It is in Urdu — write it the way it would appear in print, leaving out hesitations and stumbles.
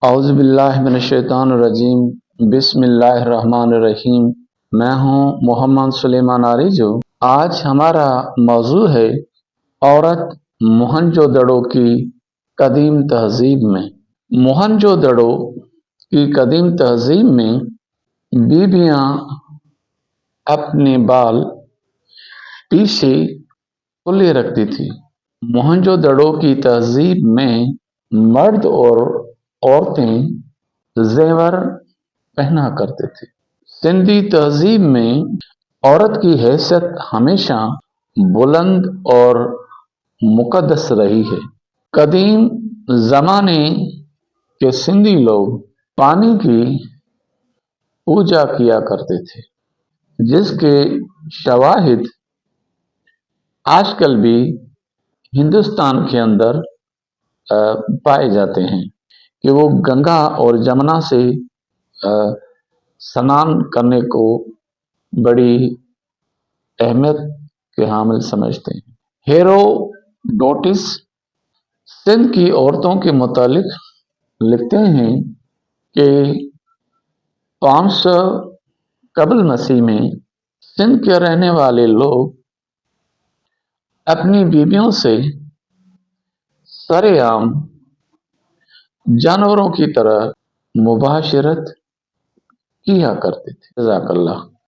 اعوذ باللہ من الشیطان الرجیم، بسم اللہ الرحمن الرحیم۔ میں ہوں محمد سلیمان آریجو۔ آج ہمارا موضوع ہے عورت موہنجو دڑو کی قدیم تہذیب میں۔ موہنجو دڑو کی قدیم تہذیب میں بیویاں اپنے بال پیچھے کھلے رکھتی تھی۔ موہنجو دڑو کی تہذیب میں مرد اور عورتیں زیور پہنا کرتے تھے۔ سندھی تہذیب میں عورت کی حیثیت ہمیشہ بلند اور مقدس رہی ہے۔ قدیم زمانے کے سندھی لوگ پانی کی پوجا کیا کرتے تھے، جس کے شواہد آج کل بھی ہندوستان کے اندر پائے جاتے ہیں کہ وہ گنگا اور جمنا سے سنان کرنے کو بڑی اہمیت کے حامل سمجھتے ہیں۔ ہیروڈوٹس سندھ کی عورتوں کے متعلق لکھتے ہیں کہ 500 قبل مسیح میں سندھ کے رہنے والے لوگ اپنی بیویوں سے سرِ عام جانوروں کی طرح مباشرت کیا کرتے تھے۔ جزاک اللہ۔